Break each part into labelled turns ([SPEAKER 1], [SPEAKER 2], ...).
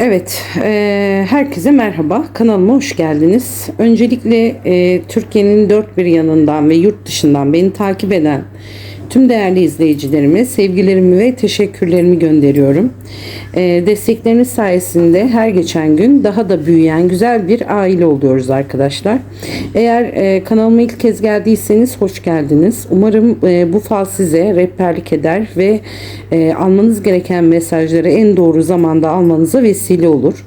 [SPEAKER 1] Evet, herkese merhaba. Kanalıma hoş geldiniz. Öncelikle Türkiye'nin dört bir yanından ve yurt dışından beni takip eden tüm değerli izleyicilerime sevgilerimi ve teşekkürlerimi gönderiyorum. Destekleriniz sayesinde her geçen gün daha da büyüyen güzel bir aile oluyoruz arkadaşlar. Eğer kanalıma ilk kez geldiyseniz hoş geldiniz. Umarım bu fal size rehberlik eder ve almanız gereken mesajları en doğru zamanda almanıza vesile olur.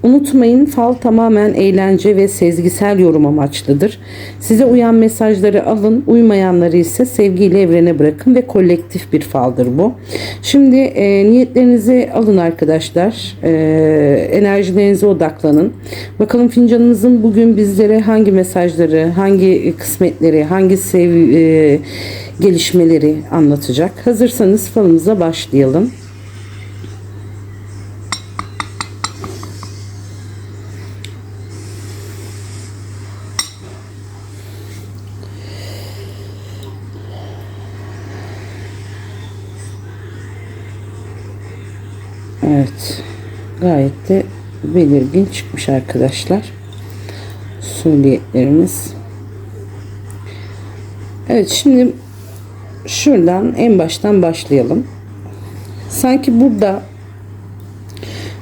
[SPEAKER 1] Unutmayın, fal tamamen eğlence ve sezgisel yorum amaçlıdır. Size uyan mesajları alın, uymayanları ise sevgiyle evrene bırakın ve kolektif bir faldır bu. Şimdi niyetlerinizi alın arkadaşlar. Enerjilerinize odaklanın. Bakalım fincanımızın bugün bizlere hangi mesajları, hangi kısmetleri, hangi gelişmeleri anlatacak. Hazırsanız falımıza başlayalım. Evet, gayet de belirgin çıkmış arkadaşlar söyleyeceklerimiz. Evet, şimdi şuradan en baştan başlayalım. Sanki burada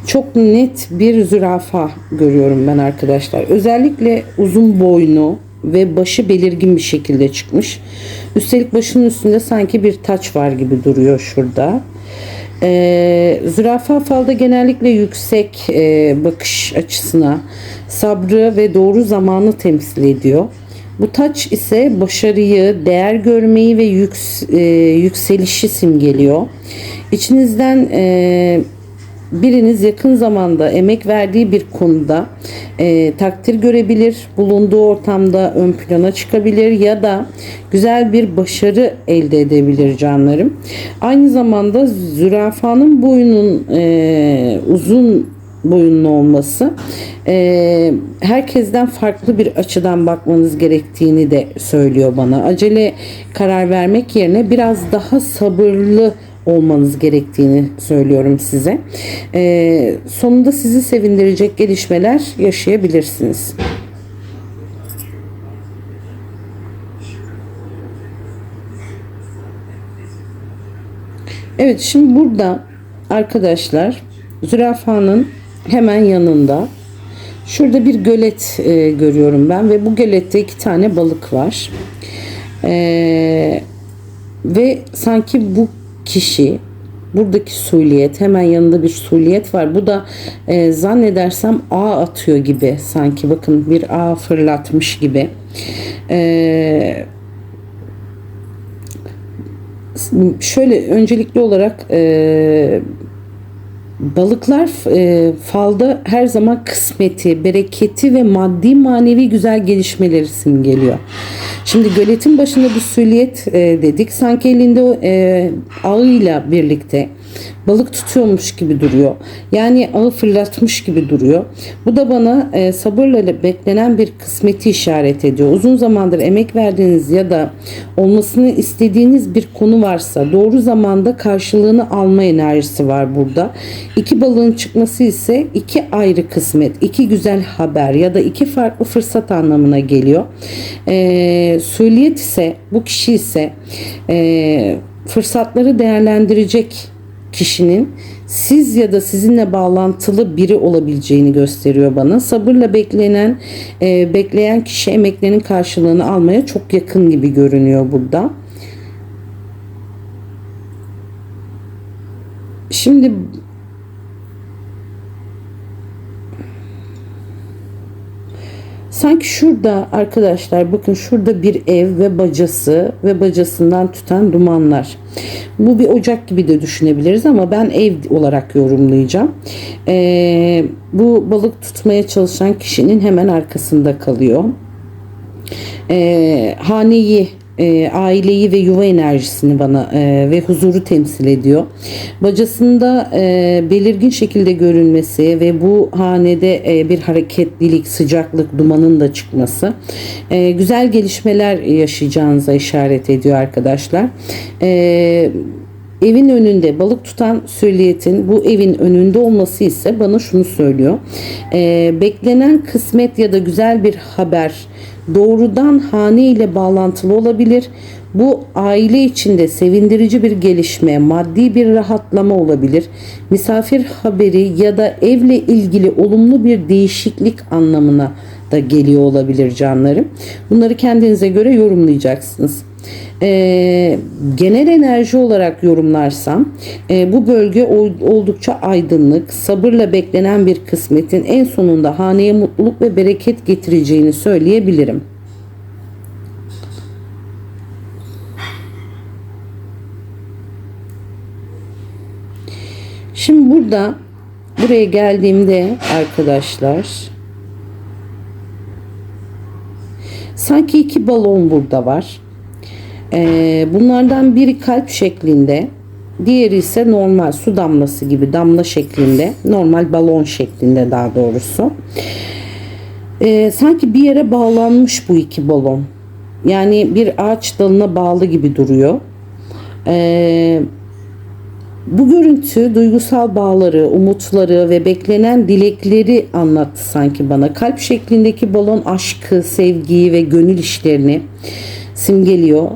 [SPEAKER 1] çok net bir zürafa görüyorum ben arkadaşlar. Özellikle uzun boynu ve başı belirgin bir şekilde çıkmış. Üstelik başının üstünde sanki bir taç var gibi duruyor şurada. Zürafa falda genellikle yüksek bakış açısına, sabrı ve doğru zamanı temsil ediyor. Bu taç ise başarıyı, değer görmeyi ve yükselişi simgeliyor. İçinizden biriniz yakın zamanda emek verdiği bir konuda takdir görebilir, bulunduğu ortamda ön plana çıkabilir ya da güzel bir başarı elde edebilir canlarım. Aynı zamanda zürafanın boyunun uzun boyunlu olması herkesten farklı bir açıdan bakmanız gerektiğini de söylüyor bana. Acele karar vermek yerine biraz daha sabırlı olmanız gerektiğini söylüyorum size. Sonunda sizi sevindirecek gelişmeler yaşayabilirsiniz. Evet, şimdi burada arkadaşlar zürafanın hemen yanında şurada bir gölet görüyorum ben ve bu gölette iki tane balık var. Ve sanki bu kişi, buradaki suliyet, hemen yanında bir suliyet var. Bu da zannedersem ağ atıyor gibi, sanki bakın bir ağ fırlatmış gibi. Şöyle öncelikli olarak balıklar falda her zaman kısmeti, bereketi ve maddi manevi güzel gelişmeleri simgeliyor. Şimdi göletin başında bir süliyet dedik. Sanki elinde ağıyla birlikte balık tutuyormuş gibi duruyor. Yani ağı fırlatmış gibi duruyor. Bu da bana sabırla beklenen bir kısmeti işaret ediyor. Uzun zamandır emek verdiğiniz ya da olmasını istediğiniz bir konu varsa doğru zamanda karşılığını alma enerjisi var burada. İki balığın çıkması ise iki ayrı kısmet, iki güzel haber ya da iki farklı fırsat anlamına geliyor. Süliyet ise, bu kişi ise fırsatları değerlendirecek kişinin siz ya da sizinle bağlantılı biri olabileceğini gösteriyor bana. Sabırla bekleyen kişi emeklerinin karşılığını almaya çok yakın gibi görünüyor burada. Şimdi sanki şurada arkadaşlar, bakın şurada bir ev ve bacası ve bacasından tüten dumanlar. Bu bir ocak gibi de düşünebiliriz ama ben ev olarak yorumlayacağım. Bu balık tutmaya çalışan kişinin hemen arkasında kalıyor. Haneyi, aileyi ve yuva enerjisini bana ve huzuru temsil ediyor. Bacasında belirgin şekilde görünmesi ve bu hanede bir hareketlilik, sıcaklık, dumanın da çıkması güzel gelişmeler yaşayacağınıza işaret ediyor arkadaşlar. evin önünde balık tutan sülliyetin bu evin önünde olması ise bana şunu söylüyor. Beklenen kısmet ya da güzel bir haber doğrudan hane ile bağlantılı olabilir. Bu aile içinde sevindirici bir gelişme, maddi bir rahatlama olabilir. Misafir haberi ya da evle ilgili olumlu bir değişiklik anlamına da geliyor olabilir canlarım. Bunları kendinize göre yorumlayacaksınız. Genel enerji olarak yorumlarsam bu bölge oldukça aydınlık, sabırla beklenen bir kısmetin en sonunda haneye mutluluk ve bereket getireceğini söyleyebilirim. Şimdi buraya geldiğimde arkadaşlar sanki iki balon burada var. Bunlardan biri kalp şeklinde, diğeri ise normal su damlası gibi damla şeklinde, normal balon şeklinde daha doğrusu. Sanki bir yere bağlanmış bu iki balon. Yani bir ağaç dalına bağlı gibi duruyor. Bu görüntü duygusal bağları, umutları ve beklenen dilekleri anlattı sanki bana. Kalp şeklindeki balon aşkı, sevgiyi ve gönül işlerini simgeliyor.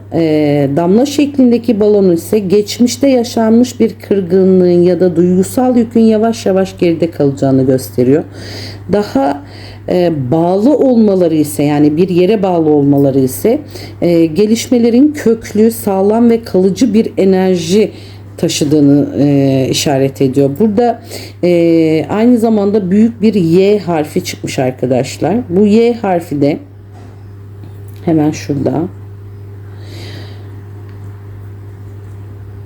[SPEAKER 1] Damla şeklindeki balon ise geçmişte yaşanmış bir kırgınlığın ya da duygusal yükün yavaş yavaş geride kalacağını gösteriyor. Daha bağlı olmaları ise, yani bir yere bağlı olmaları ise gelişmelerin köklü, sağlam ve kalıcı bir enerji taşıdığını işaret ediyor. Burada aynı zamanda büyük bir Y harfi çıkmış arkadaşlar. Bu Y harfi de hemen şurada.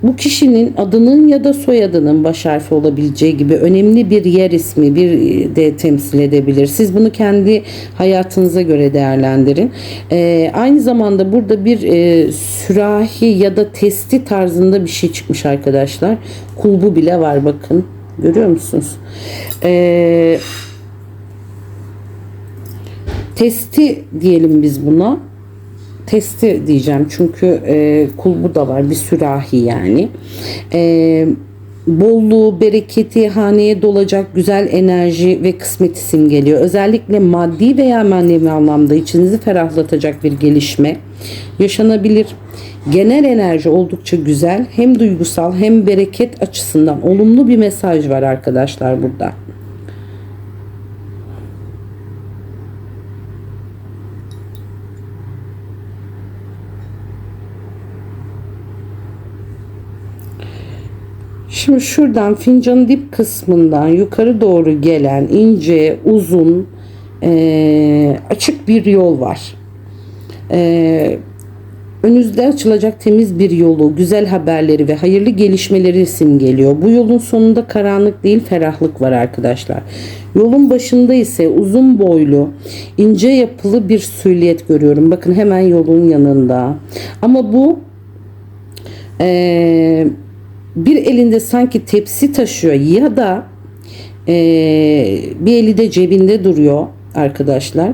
[SPEAKER 1] Bu kişinin adının ya da soyadının baş harfi olabileceği gibi önemli bir yer ismi bir de temsil edebilir. Siz bunu kendi hayatınıza göre değerlendirin. Aynı zamanda burada bir sürahi ya da testi tarzında bir şey çıkmış arkadaşlar. Kulbu bile var, bakın. Görüyor musunuz? Testi diyelim biz buna. Testi diyeceğim çünkü kulbu da var, bir sürahi yani. Bolluğu, bereketi, haneye dolacak güzel enerji ve kısmeti simgeliyor. Özellikle maddi veya manevi anlamda içinizi ferahlatacak bir gelişme yaşanabilir. Genel enerji oldukça güzel. Hem duygusal hem bereket açısından olumlu bir mesaj var arkadaşlar burada. Şimdi şuradan fincanın dip kısmından yukarı doğru gelen ince, uzun, açık bir yol var. Önünüzde açılacak temiz bir yolu, güzel haberleri ve hayırlı gelişmeleri simgeliyor. Bu yolun sonunda karanlık değil, ferahlık var arkadaşlar. Yolun başında ise uzun boylu, ince yapılı bir süliyet görüyorum. Bakın hemen yolun yanında. Ama bu bir elinde sanki tepsi taşıyor ya da bir eli de cebinde duruyor arkadaşlar.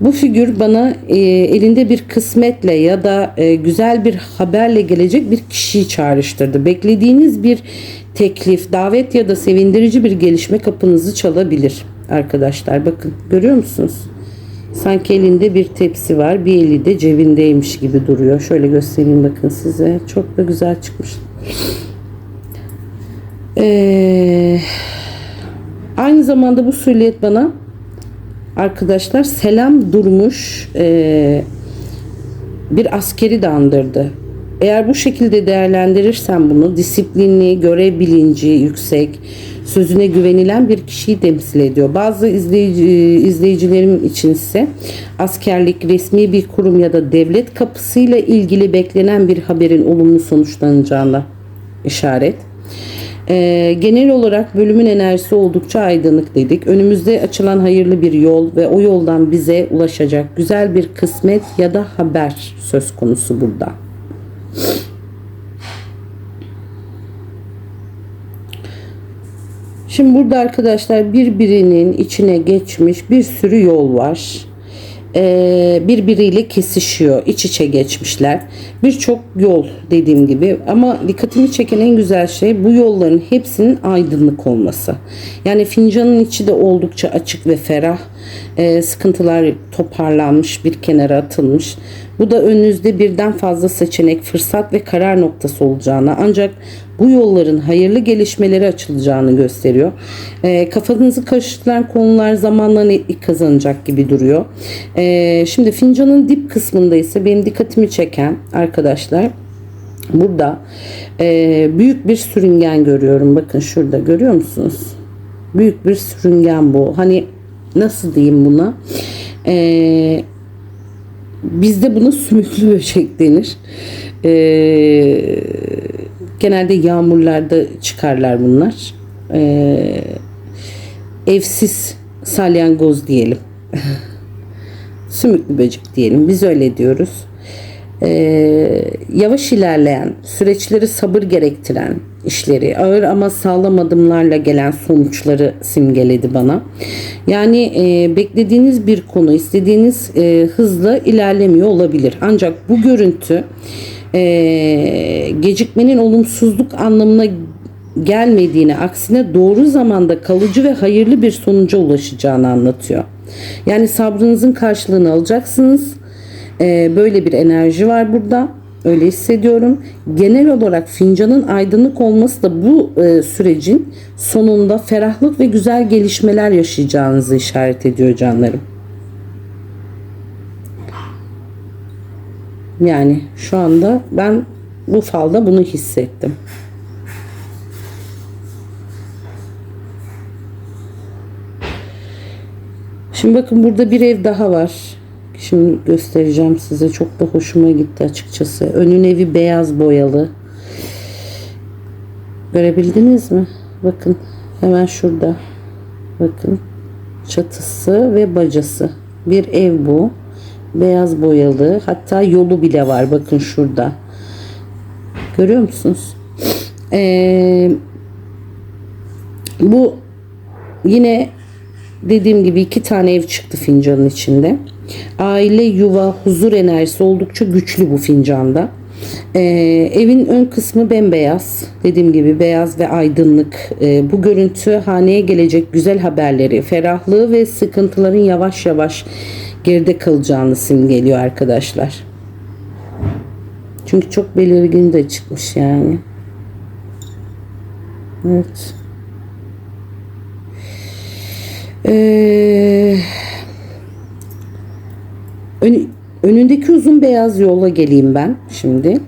[SPEAKER 1] Bu figür bana elinde bir kısmetle ya da güzel bir haberle gelecek bir kişiyi çağrıştırdı. Beklediğiniz bir teklif, davet ya da sevindirici bir gelişme kapınızı çalabilir arkadaşlar. Bakın, görüyor musunuz? Sanki elinde bir tepsi var, bir eli de cebindeymiş gibi duruyor. Şöyle göstereyim bakın size. Çok da güzel çıkmış. Aynı zamanda bu süliyet bana arkadaşlar selam durmuş bir askeri de andırdı. Eğer bu şekilde değerlendirirsen bunu, disiplinli, görev bilinci yüksek, sözüne güvenilen bir kişiyi temsil ediyor. Bazı izleyicilerim içinse askerlik, resmi bir kurum ya da devlet kapısıyla ilgili beklenen bir haberin olumlu sonuçlanacağına işaret. Genel olarak bölümün enerjisi oldukça aydınlık dedik. Önümüzde açılan hayırlı bir yol ve o yoldan bize ulaşacak güzel bir kısmet ya da haber söz konusu burada. Şimdi burada arkadaşlar birbirinin içine geçmiş bir sürü yol var. birbiriyle kesişiyor, iç içe geçmişler. Birçok yol dediğim gibi, ama dikkatimi çeken en güzel şey bu yolların hepsinin aydınlık olması. Yani fincanın içi de oldukça açık ve ferah. Sıkıntılar toparlanmış, bir kenara atılmış. Bu da önünüzde birden fazla seçenek, fırsat ve karar noktası olacağını, ancak bu yolların hayırlı gelişmeleri açılacağını gösteriyor. Kafanızı karıştıran konular zamanla netlik kazanacak gibi duruyor. Şimdi fincanın dip kısmında ise benim dikkatimi çeken arkadaşlar, burada büyük bir sürüngen görüyorum. Bakın şurada görüyor musunuz? Büyük bir sürüngen bu. Hani nasıl diyeyim buna? Bizde buna sümüklü böcek denir. Genelde yağmurlarda çıkarlar bunlar. Evsiz salyangoz diyelim. Sümüklü böcek diyelim. Biz öyle diyoruz. Yavaş ilerleyen, süreçleri sabır gerektiren işleri, ağır ama sağlam adımlarla gelen sonuçları simgeledi bana. Yani beklediğiniz bir konu istediğiniz hızla ilerlemiyor olabilir. Ancak bu görüntü gecikmenin olumsuzluk anlamına gelmediğini, aksine doğru zamanda kalıcı ve hayırlı bir sonuca ulaşacağını anlatıyor. Yani sabrınızın karşılığını alacaksınız. Böyle bir enerji var burada. Öyle hissediyorum. Genel olarak fincanın aydınlık olması da bu sürecin sonunda ferahlık ve güzel gelişmeler yaşayacağınızı işaret ediyor canlarım. Yani şu anda ben bu falda bunu hissettim. Şimdi bakın, burada bir ev daha var. Şimdi göstereceğim size. Çok da hoşuma gitti açıkçası. Önün evi beyaz boyalı. Görebildiniz mi? Bakın hemen şurada. Bakın çatısı ve bacası. Bir ev bu. Beyaz boyalı. Hatta yolu bile var. Bakın şurada. Görüyor musunuz? Bu yine dediğim gibi 2 tane ev çıktı fincanın içinde. Aile, yuva, huzur enerjisi oldukça güçlü bu fincanda. Evin ön kısmı bembeyaz. Dediğim gibi beyaz ve aydınlık. Bu görüntü haneye gelecek güzel haberleri, ferahlığı ve sıkıntıların yavaş yavaş geride kalacağını simgeliyor arkadaşlar. Çünkü çok belirgin de çıkmış yani. Evet. Önündeki uzun beyaz yola geleyim ben şimdi.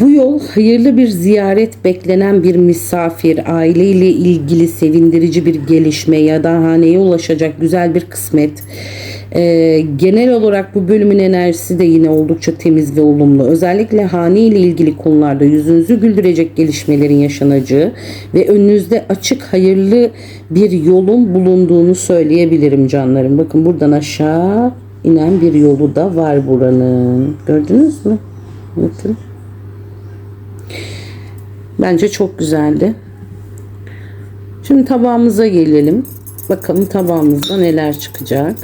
[SPEAKER 1] Bu yol hayırlı bir ziyaret, beklenen bir misafir, aileyle ilgili sevindirici bir gelişme ya da haneye ulaşacak güzel bir kısmet. Genel olarak bu bölümün enerjisi de yine oldukça temiz ve olumlu. Özellikle hane ile ilgili konularda yüzünüzü güldürecek gelişmelerin yaşanacağı ve önünüzde açık hayırlı bir yolun bulunduğunu söyleyebilirim canlarım. Bakın buradan aşağı inen bir yolu da var buranın. Gördünüz mü? Bakın. Bence çok güzeldi. Şimdi tabağımıza gelelim. Bakalım tabağımızda neler çıkacak.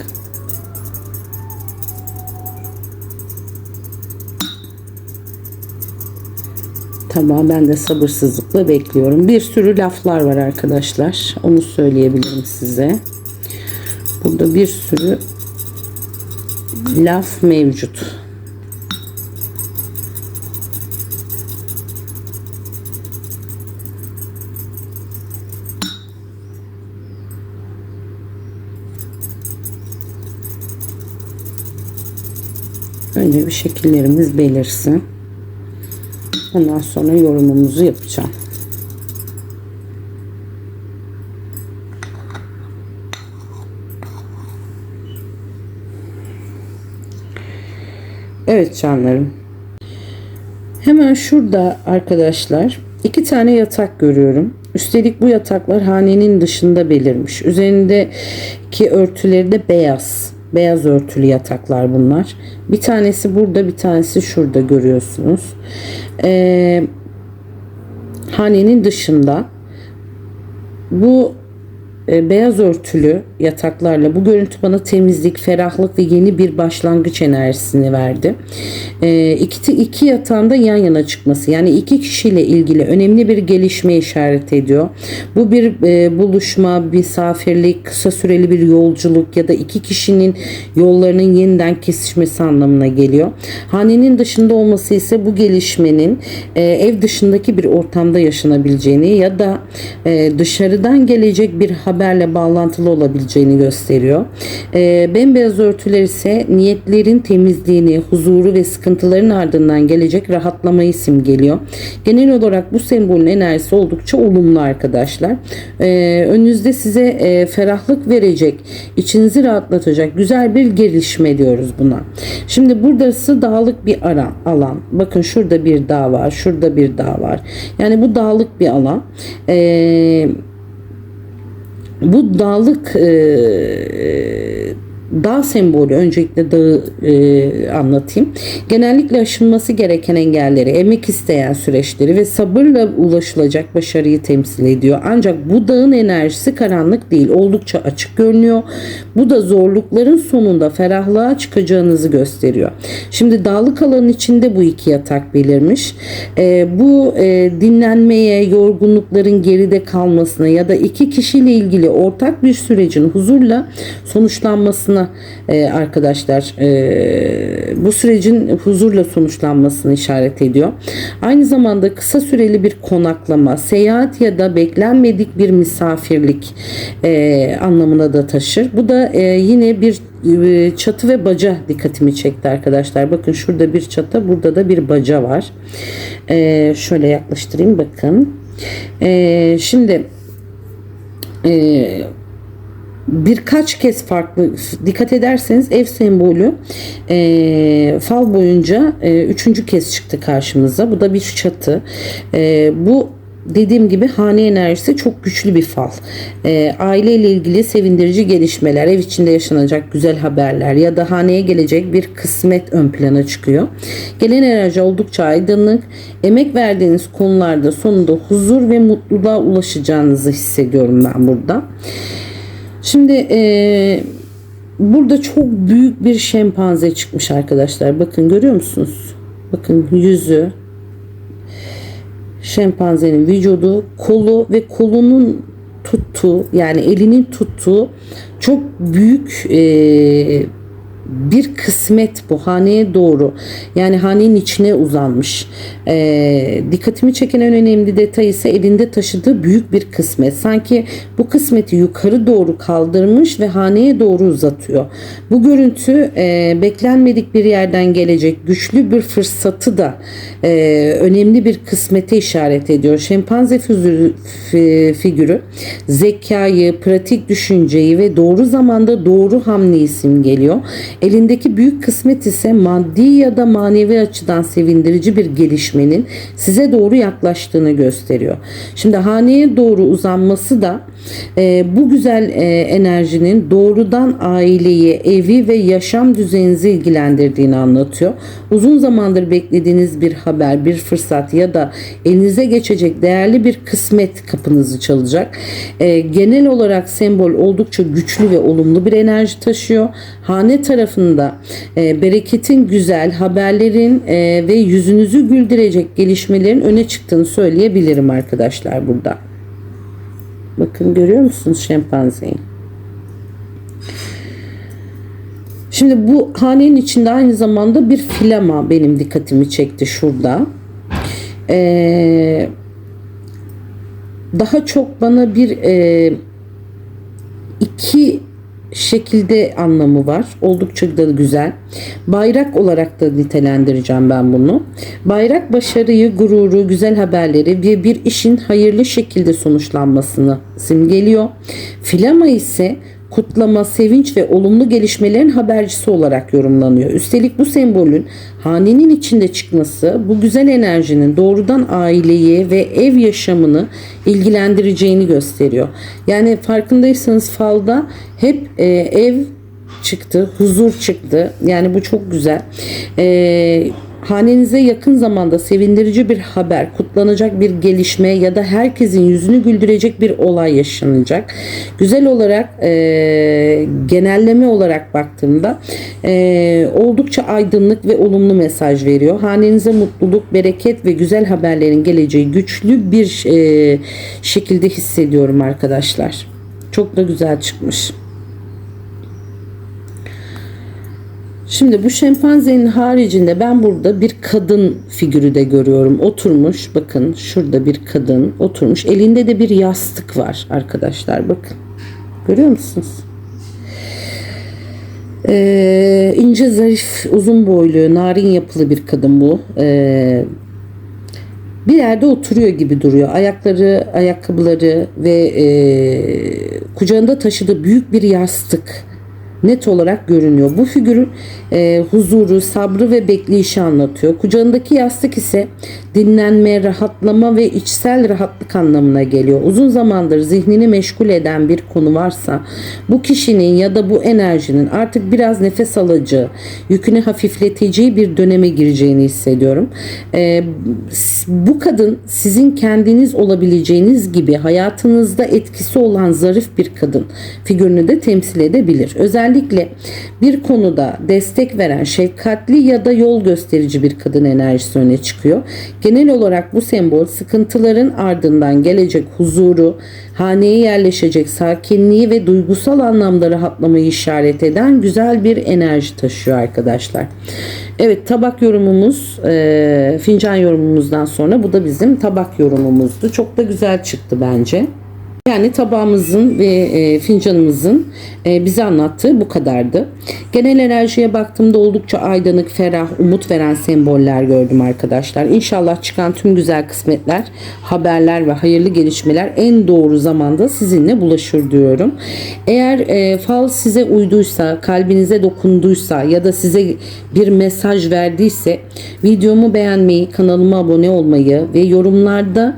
[SPEAKER 1] Tabağı ben de sabırsızlıkla bekliyorum. Bir sürü laflar var arkadaşlar. Onu söyleyebilirim size. Burada bir sürü laf mevcut. Önce bir şekillerimiz belirsin. Ondan sonra yorumumuzu yapacağım. Evet canlarım. Hemen şurada arkadaşlar 2 tane yatak görüyorum. Üstelik bu yataklar hanenin dışında belirmiş. Üzerindeki örtüleri de beyaz. Beyaz örtülü yataklar bunlar. Bir tanesi burada, bir tanesi şurada görüyorsunuz. Hanenin dışında bu beyaz örtülü yataklarla bu görüntü bana temizlik, ferahlık ve yeni bir başlangıç enerjisini verdi. İki yatağın da yan yana çıkması, yani iki kişiyle ilgili önemli bir gelişme işaret ediyor. Bu bir buluşma, misafirlik, kısa süreli bir yolculuk ya da iki kişinin yollarının yeniden kesişmesi anlamına geliyor. Hanenin dışında olması ise bu gelişmenin ev dışındaki bir ortamda yaşanabileceğini ya da dışarıdan gelecek bir haberle bağlantılı olabileceğini gösteriyor. Bembeyaz örtüler ise niyetlerin temizliğini, huzuru ve sıkıntıların ardından gelecek rahatlamayı simgeliyor. Genel olarak bu sembolün enerjisi oldukça olumlu arkadaşlar. Önünüzde size ferahlık verecek, içinizi rahatlatacak güzel bir gelişme diyoruz buna. Şimdi burası dağlık bir alan. Bakın şurada bir dağ var, şurada bir dağ var. Yani bu dağlık bir alan. Bu dağlık dağ sembolü, öncelikle dağı anlatayım. Genellikle aşılması gereken engelleri, emek isteyen süreçleri ve sabırla ulaşılacak başarıyı temsil ediyor. Ancak bu dağın enerjisi karanlık değil, oldukça açık görünüyor. Bu da zorlukların sonunda ferahlığa çıkacağınızı gösteriyor. Şimdi dağlık alanın içinde bu iki yatak belirmiş. Bu dinlenmeye, yorgunlukların geride kalmasına ya da iki kişiyle ilgili ortak bir sürecin huzurla sonuçlanmasına arkadaşlar, bu sürecin huzurla sonuçlanmasını işaret ediyor. Aynı zamanda kısa süreli bir konaklama, seyahat ya da beklenmedik bir misafirlik anlamına da taşır. Bu da yine bir çatı ve baca dikkatimi çekti arkadaşlar. Bakın şurada bir çatı, burada da bir baca var. Şöyle yaklaştırayım, bakın. Şimdi birkaç kez farklı dikkat ederseniz ev sembolü fal boyunca üçüncü kez çıktı karşımıza. Bu da bir çatı. Bu dediğim gibi hane enerjisi çok güçlü bir fal. Aileyle ilgili sevindirici gelişmeler, ev içinde yaşanacak güzel haberler ya da haneye gelecek bir kısmet ön plana çıkıyor. Gelen enerji oldukça aydınlık. Emek verdiğiniz konularda sonunda huzur ve mutluluğa ulaşacağınızı hissediyorum ben burada. Şimdi burada çok büyük bir şempanze çıkmış arkadaşlar. Bakın, görüyor musunuz? Bakın yüzü, şempanzenin vücudu, kolu ve kolunun tuttuğu, yani elinin tuttuğu çok büyük bir kısmet bu haneye doğru, yani hanenin içine uzanmış. Dikkatimi çeken en önemli detay ise elinde taşıdığı büyük bir kısmet. Sanki bu kısmeti yukarı doğru kaldırmış ve haneye doğru uzatıyor. Bu görüntü beklenmedik bir yerden gelecek güçlü bir fırsatı da önemli bir kısmete işaret ediyor. Şempanze figürü zekayı, pratik düşünceyi ve doğru zamanda doğru hamleyi simgeliyor. Elindeki büyük kısmet ise maddi ya da manevi açıdan sevindirici bir gelişmenin size doğru yaklaştığını gösteriyor. Şimdi haneye doğru uzanması da bu güzel enerjinin doğrudan aileyi, evi ve yaşam düzeninizi ilgilendirdiğini anlatıyor. Uzun zamandır beklediğiniz bir haber, bir fırsat ya da elinize geçecek değerli bir kısmet kapınızı çalacak. Genel olarak sembol oldukça güçlü ve olumlu bir enerji taşıyor. Hane tarafında bereketin, güzel haberlerin ve yüzünüzü güldürecek gelişmelerin öne çıktığını söyleyebilirim arkadaşlar burada. Bakın, görüyor musunuz şempanzeyi? Şimdi bu hanenin içinde aynı zamanda bir flama benim dikkatimi çekti şurada. Daha çok bana bir iki şekilde anlamı var. Oldukça da güzel. Bayrak olarak da nitelendireceğim ben bunu. Bayrak başarıyı, gururu, güzel haberleri ve bir işin hayırlı şekilde sonuçlanmasını simgeliyor. Flama ise kutlama, sevinç ve olumlu gelişmelerin habercisi olarak yorumlanıyor. Üstelik bu sembolün hanenin içinde çıkması bu güzel enerjinin doğrudan aileyi ve ev yaşamını ilgilendireceğini gösteriyor. Yani farkındaysanız falda hep ev çıktı, huzur çıktı. Yani bu çok güzel. hanenize yakın zamanda sevindirici bir haber, kutlanacak bir gelişme ya da herkesin yüzünü güldürecek bir olay yaşanacak. Güzel olarak genelleme olarak baktığımda oldukça aydınlık ve olumlu mesaj veriyor. Hanenize mutluluk, bereket ve güzel haberlerin geleceği güçlü bir şekilde hissediyorum arkadaşlar. Çok da güzel çıkmış. Şimdi bu şempanzenin haricinde ben burada bir kadın figürü de görüyorum. Oturmuş, bakın şurada bir kadın oturmuş. Elinde de bir yastık var arkadaşlar, bakın. Görüyor musunuz? İnce, zarif, uzun boylu, narin yapılı bir kadın bu. Bir yerde oturuyor gibi duruyor. Ayakları, ayakkabıları ve kucağında taşıdığı büyük bir yastık net olarak görünüyor. Bu figürün huzuru, sabrı ve bekleyişi anlatıyor. Kucağındaki yastık ise dinlenme, rahatlama ve içsel rahatlık anlamına geliyor. Uzun zamandır zihnini meşgul eden bir konu varsa bu kişinin ya da bu enerjinin artık biraz nefes alıcı, yükünü hafifleteceği bir döneme gireceğini hissediyorum. Bu kadın sizin kendiniz olabileceğiniz gibi hayatınızda etkisi olan zarif bir kadın figürünü de temsil edebilir. Özellikle bir konuda destek veren, şefkatli ya da yol gösterici bir kadın enerjisi öne çıkıyor. Genel olarak bu sembol sıkıntıların ardından gelecek huzuru, haneye yerleşecek sakinliği ve duygusal anlamda rahatlamayı işaret eden güzel bir enerji taşıyor arkadaşlar. Evet, tabak yorumumuz, fincan yorumumuzdan sonra bu da bizim tabak yorumumuzdu. Çok da güzel çıktı bence. Yani tabağımızın ve fincanımızın bize anlattığı bu kadardı. Genel enerjiye baktığımda oldukça aydınlık, ferah, umut veren semboller gördüm arkadaşlar. İnşallah çıkan tüm güzel kısmetler, haberler ve hayırlı gelişmeler en doğru zamanda sizinle bulaşır diyorum. Eğer fal size uyduysa, kalbinize dokunduysa ya da size bir mesaj verdiyse videomu beğenmeyi, kanalıma abone olmayı ve yorumlarda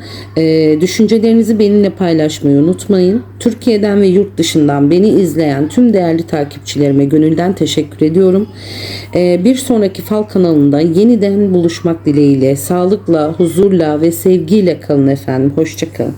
[SPEAKER 1] düşüncelerinizi benimle paylaşmayı unutmayın. Türkiye'den ve yurt dışından beni izleyen tüm değerli takipçilerime gönülden teşekkür ediyorum. Bir sonraki fal kanalında yeniden buluşmak dileğiyle, sağlıkla, huzurla ve sevgiyle kalın efendim. Hoşça kalın.